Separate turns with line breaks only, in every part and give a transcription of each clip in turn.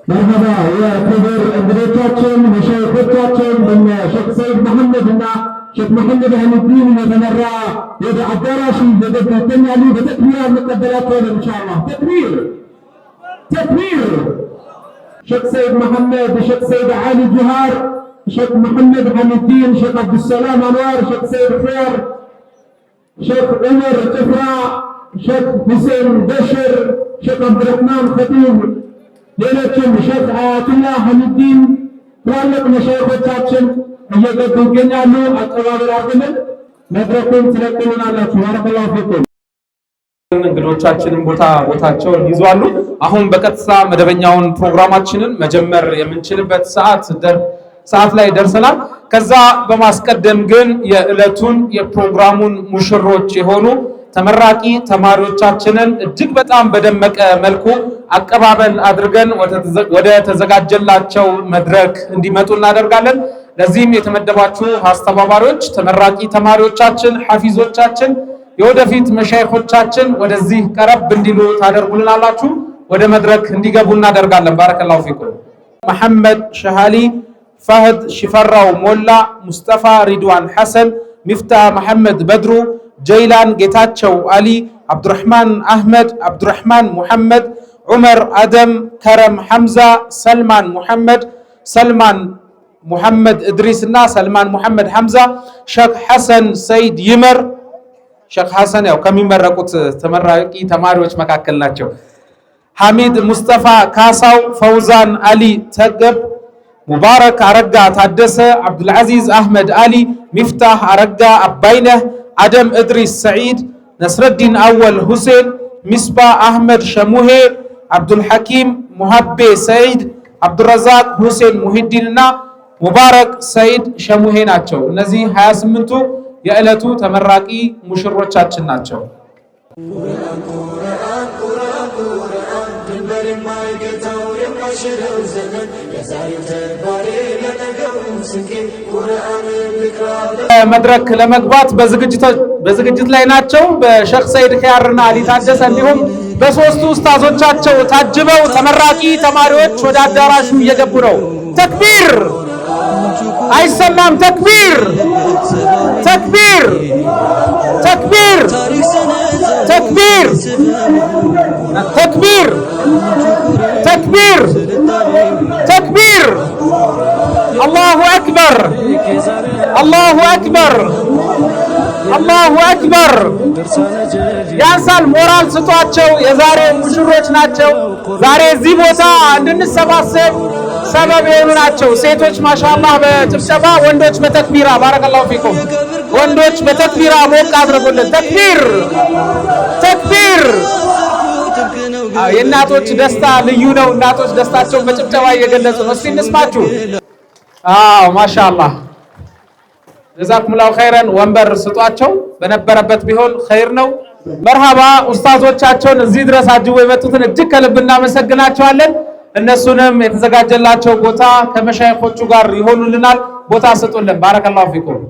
مرحبا يا كبير እንግዶቻችን መሻይኾቻችን በእነ ሼክ ሰይድ መሐመድ እና ሼክ መሐመድ አህመዲን የተመራ ወደ አዳራሹ ይገባሉ። በተክቢር እንቀበላቸዋለን ኢንሻአላህ። ተክቢር ተክቢር። ሼክ ሰይድ መሐመድ፣ ሼክ ሰይድ ዓሊ ጁሃር፣ ሼክ መሐመድ አህመዲን፣ ሼክ አብዱሰላም አንዋር፣ ሼክ ሰይድ ኸይር፣ ሼክ ዑመር ጭፍራ፣ ሼክ ሁሴን በሽር፣ ሼክ አብዱረህማን ኸጢብ፣ ሌሎችም ሼክ አያቱላህ ሐሚዲን ትላልቅ መሻይኾቻችን እየገቡ ይገኛሉ። አቀባበል አድርገን መድረኩን ትለቁልናላችሁ። ባረከላሁ ፊኩም።
እንግዶቻችንን ቦታቸውን ይዟሉ። አሁን በቀጥታ መደበኛውን ፕሮግራማችንን መጀመር የምንችልበት ሰዓት ላይ ደርሰናል። ከዛ በማስቀደም ግን የዕለቱን የፕሮግራሙን ሙሽሮች የሆኑ ተመራቂ ተማሪዎቻችንን እጅግ በጣም በደመቀ መልኩ አቀባበል አድርገን ወደ ተዘጋጀላቸው መድረክ እንዲመጡ እናደርጋለን። ለዚህም የተመደባችሁ አስተባባሪዎች፣ ተመራቂ ተማሪዎቻችን፣ ሐፊዞቻችን፣ የወደፊት መሻይኾቻችን ወደዚህ ቀረብ እንዲሉ ታደርጉልናላችሁ። ወደ መድረክ እንዲገቡ እናደርጋለን። ባረከላሁ ፊኩም። መሐመድ ሸሃሊ፣ ፈህድ ሽፈራው ሞላ፣ ሙስጠፋ ሪድዋን ሐሰን፣ ሚፍታህ መሐመድ በድሩ፣ ጀይላን ጌታቸው አሊ፣ አብዱራህማን አህመድ፣ አብዱራህማን ሙሐመድ፣ ዑመር አደም፣ ከረም ሐምዛ፣ ሰልማን ሙሐመድ፣ ሰልማን ሙሐመድ እድሪስ እና ሰልማን ሙሐመድ ሐምዛ፣ ሼክ ሐሰን ሰይድ ይመር። ሼክ ሐሰን ያው ከሚመረቁት ተመራቂ ተማሪዎች መካከል ናቸው። ሐሚድ ሙስጠፋ ካሳው፣ ፈውዛን አሊ ተገብ፣ ሙባረክ አረጋ ታደሰ፣ አብዱልዓዚዝ አህመድ አሊ፣ ሚፍታህ አረጋ አባይነህ፣ አደም እድሪስ ሰዒድ፣ ነስረዲን አወል ሁሴን፣ ሚስባ አህመድ ሸሙሄ፣ አብዱልሐኪም ሙሀቤ ሰዒድ፣ አብዱረዛቅ ሁሴን ሙሂዲን እና ሙባረክ ሰዒድ ሸሙሄ ናቸው። እነዚህ 28ቱ የዕለቱ ተመራቂ ሙሽሮቻችን ናቸው። መድረክ ለመግባት በዝግጅት ላይ ናቸው። በሼክ ሰይድ ኸያርና አሊ ታደሰ እንዲሁም በሶስቱ ኡስታዞቻቸው ታጅበው ተመራቂ ተማሪዎች ወደ አዳራሹ እየገቡ ነው። ተክቢር አይሰማም? ተክቢር ተክቢር ተክቢር ተክቢር ተክቢር ተክቢር ተክቢር። አላሁ አክበር አላሁ አክበር አላሁ አክበር። ያንሳል። ሞራል ስጧቸው። የዛሬ ሙሽሮች ናቸው። ዛሬ እዚህ ቦታ እንድንሰባሰብ ሰበብ የሆኑ ናቸው። ሴቶች ማሻአላህ በጭብጨባ፣ ወንዶች በተክቢራ። ባረከላሁ ፊኩም። ወንዶች በተክቢራ ሞቅ አድርጉልን። ተክቢር ተክቢር። የእናቶች ደስታ ልዩ ነው። እናቶች ደስታቸውን በጭብጨባ እየገለጹ ነው። እስቲ እንስማችሁ። ማሻአላህ ጀዛኩሙላሁ ኸይረን። ወንበር ስጧቸው። በነበረበት ቢሆን ኸይር ነው። መርሃባ። ኡስታዞቻቸውን እዚህ ድረስ አጅቦ የመጡትን እጅግ ከልብ እናመሰግናቸዋለን። እነሱንም የተዘጋጀላቸው ቦታ ከመሻይኾቹ ጋር ይሆኑልናል። ቦታ ስጡልን። ባረከላሁ ፊኩም።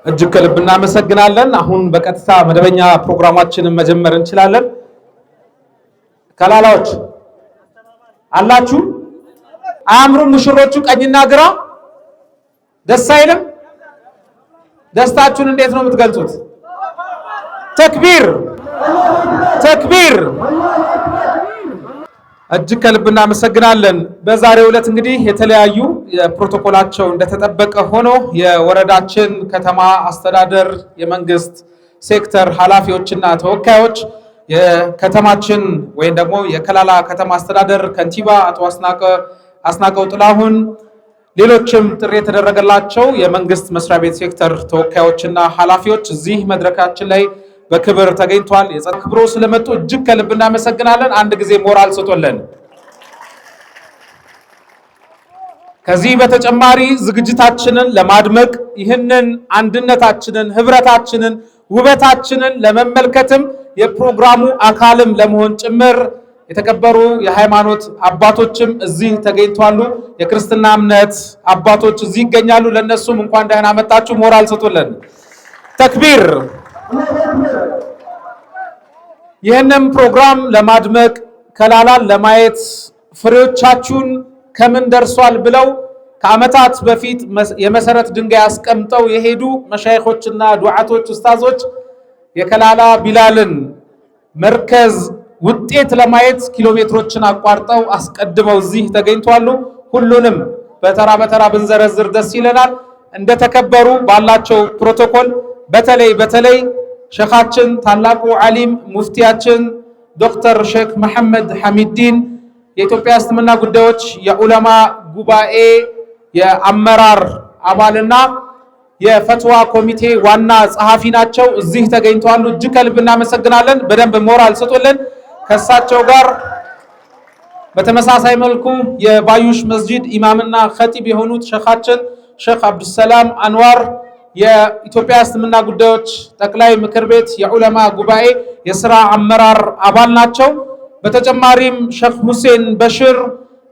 እጅግ ከልብ እናመሰግናለን። አሁን በቀጥታ መደበኛ ፕሮግራማችንን መጀመር እንችላለን። ከላላዎች አላችሁ? አያምሩም? ሙሽሮቹ ቀኝና ግራ ደስ አይልም? ደስታችሁን እንዴት ነው የምትገልጹት? ተክቢር ተክቢር። እጅግ ከልብ እናመሰግናለን። በዛሬው ዕለት እንግዲህ የተለያዩ የፕሮቶኮላቸው እንደተጠበቀ ሆኖ የወረዳችን ከተማ አስተዳደር የመንግስት ሴክተር ኃላፊዎችና ተወካዮች፣ የከተማችን ወይም ደግሞ የከላላ ከተማ አስተዳደር ከንቲባ አቶ አስናቀው ጥላሁን፣ ሌሎችም ጥሪ የተደረገላቸው የመንግስት መስሪያ ቤት ሴክተር ተወካዮችና ኃላፊዎች እዚህ መድረካችን ላይ በክብር ተገኝቷል። የጸክብሮ ስለመጡ እጅግ ከልብ እናመሰግናለን። አንድ ጊዜ ሞራል ስጡልን። ከዚህ በተጨማሪ ዝግጅታችንን ለማድመቅ ይህንን አንድነታችንን፣ ህብረታችንን፣ ውበታችንን ለመመልከትም የፕሮግራሙ አካልም ለመሆን ጭምር የተከበሩ የሃይማኖት አባቶችም እዚህ ተገኝቷሉ። የክርስትና እምነት አባቶች እዚህ ይገኛሉ። ለነሱም እንኳን ደህና መጣችሁ ሞራል ስጡልን። ተክቢር። ይህንን ፕሮግራም ለማድመቅ ከላላን ለማየት ፍሬዎቻችሁን ከምን ደርሷል ብለው ከዓመታት በፊት የመሰረት ድንጋይ አስቀምጠው የሄዱ መሻይኾችና ዱዓቶች ኡስታዞች የከላላ ቢላልን መርከዝ ውጤት ለማየት ኪሎሜትሮችን አቋርጠው አስቀድመው እዚህ ተገኝቷሉ። ሁሉንም በተራ በተራ ብንዘረዝር ደስ ይለናል። እንደተከበሩ ባላቸው ፕሮቶኮል በተለይ ሸኻችን ታላቁ ዓሊም ሙፍቲያችን ዶክተር ሼክ መሐመድ ሐሚዲን የኢትዮጵያ እስልምና ጉዳዮች የዑለማ ጉባኤ የአመራር አባልና የፈትዋ ኮሚቴ ዋና ጸሐፊ ናቸው። እዚህ ተገኝተዋል። እጅግ ከልብ እናመሰግናለን። በደንብ ሞራል ስጡልን። ከሳቸው ጋር በተመሳሳይ መልኩ የባዩሽ መስጂድ ኢማምና ኸጢብ የሆኑት ሸኻችን ሼክ አብዱሰላም አንዋር የኢትዮጵያ እስልምና ጉዳዮች ጠቅላይ ምክር ቤት የዑለማ ጉባኤ የሥራ አመራር አባል ናቸው። በተጨማሪም ሼክ ሁሴን በሽር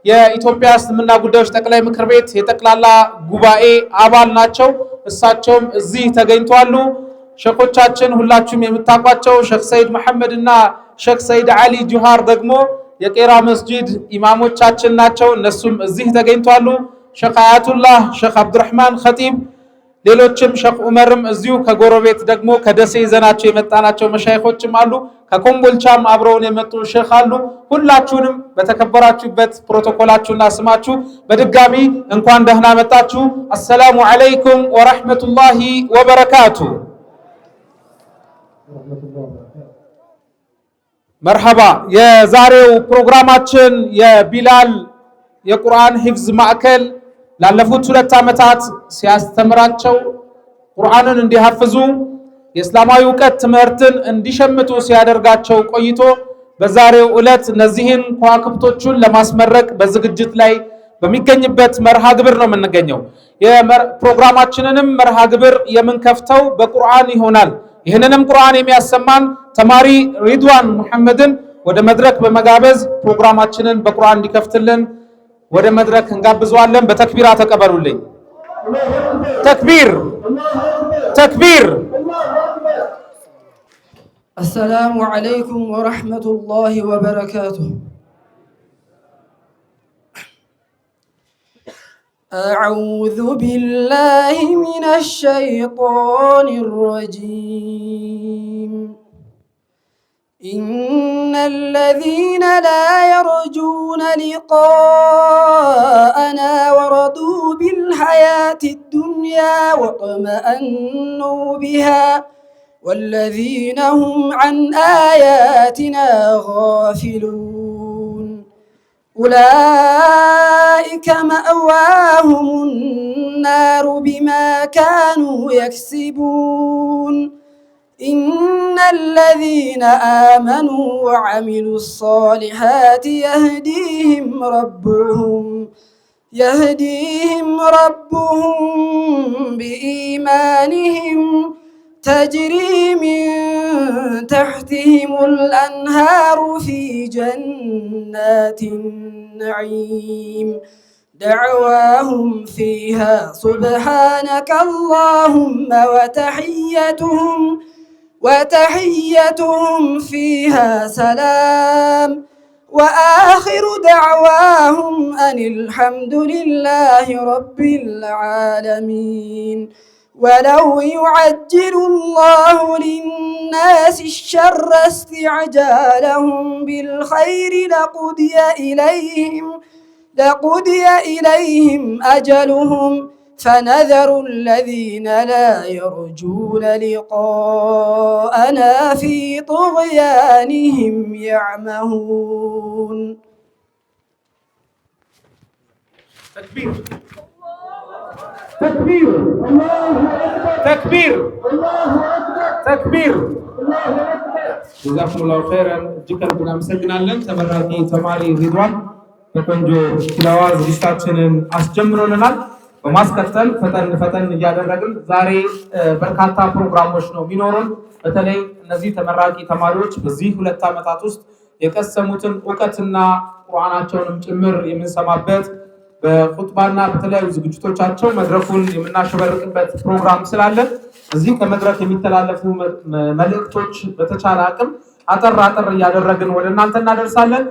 የኢትዮጵያ እስልምና ጉዳዮች ጠቅላይ ምክር ቤት የጠቅላላ ጉባኤ አባል ናቸው። እሳቸውም እዚህ ተገኝተዋል። ሼኾቻችን ሁላችሁም የምታውቋቸው ሼክ ሰይድ መሐመድ እና ሼክ ሰይድ አሊ ጁሃር ደግሞ የቄራ መስጂድ ኢማሞቻችን ናቸው። እነሱም እዚህ ተገኝተዋል። ሼክ አያቱላህ ሼክ አብዱራህማን ኸጢብ ሌሎችም ሼክ ዑመርም እዚሁ ከጎረቤት ደግሞ ከደሴ ይዘናቸው የመጣናቸው መሻይኾችም አሉ። ከኮምቦልቻም አብረውን የመጡ ሼክ አሉ። ሁላችሁንም በተከበራችሁበት ፕሮቶኮላችሁና ስማችሁ በድጋሚ እንኳን ደህና መጣችሁ። አሰላሙ አለይኩም ወራህመቱላሂ ወበረካቱ። መርሐባ። የዛሬው ፕሮግራማችን የቢላል የቁርአን ሂፍዝ ማዕከል ላለፉት 2 ዓመታት ሲያስተምራቸው ቁርአንን እንዲሐፍዙ የእስላማዊ ዕውቀት ትምህርትን እንዲሸምቱ ሲያደርጋቸው ቆይቶ በዛሬው ዕለት እነዚህን ከዋክብቶቹን ለማስመረቅ በዝግጅት ላይ በሚገኝበት መርሃ ግብር ነው የምንገኘው። የፕሮግራማችንንም መርሃ ግብር የምንከፍተው በቁርአን ይሆናል። ይህንንም ቁርአን የሚያሰማን ተማሪ ሪድዋን ሙሐመድን ወደ መድረክ በመጋበዝ ፕሮግራማችንን በቁርአን እንዲከፍትልን ወደ መድረክ እንጋብዘዋለን። በተክቢራ ተቀበሉልኝ። ተክቢር ተክቢር።
السلام عليكم ورحمة الله وبركاته. أعوذ بالله من الشيطان الرجيم. إن الذين لا يرجون لقاءنا ورضوا بالحياة الدنيا واطمأنوا بها والذين هم عن آياتنا غافلون أولئك مأواهم النار بما كانوا يكسبون. إن الذين آمنوا وعملوا الصالحات يهديهم ربهم بإيمانهم تجري من تحتهم الأنهار في جنات النعيم دعواهم فيها سبحانك اللهم وتحيتهم فيها سلام وآخر دعواهم أن الحمد لله رب العالمين. ولو يعجل الله للناس الشر استعجالهم بالخير لقضي إليهم أجلهم فنذر الذين لا يرجون لقاءنا في طغيانهم يعمهون.
تكبير تكبير تكبير تكبير ጀዛኩሙላሁ ኸይረን። እጅግ ከልብ እናመሰግናለን። ተመራቂ ተማሪ ሪድዋን በቆንጆ ቲላዋ ዝግጅታችንን አስጀምሮልናል። በማስከተል ፈጠን እያደረግን ዛሬ በርካታ ፕሮግራሞች ነው የሚኖሩን። በተለይ እነዚህ ተመራቂ ተማሪዎች በዚህ 2 ዓመታት ውስጥ የቀሰሙትን ዕውቀትና ቁርአናቸውንም ጭምር የምንሰማበት በኹጥባና በተለያዩ ዝግጅቶቻቸው መድረኩን የምናሸበርቅበት ፕሮግራም ስላለ እዚህ ከመድረክ የሚተላለፉ መልእክቶች በተቻለ አቅም አጠር እያደረግን ወደ እናንተ እናደርሳለን።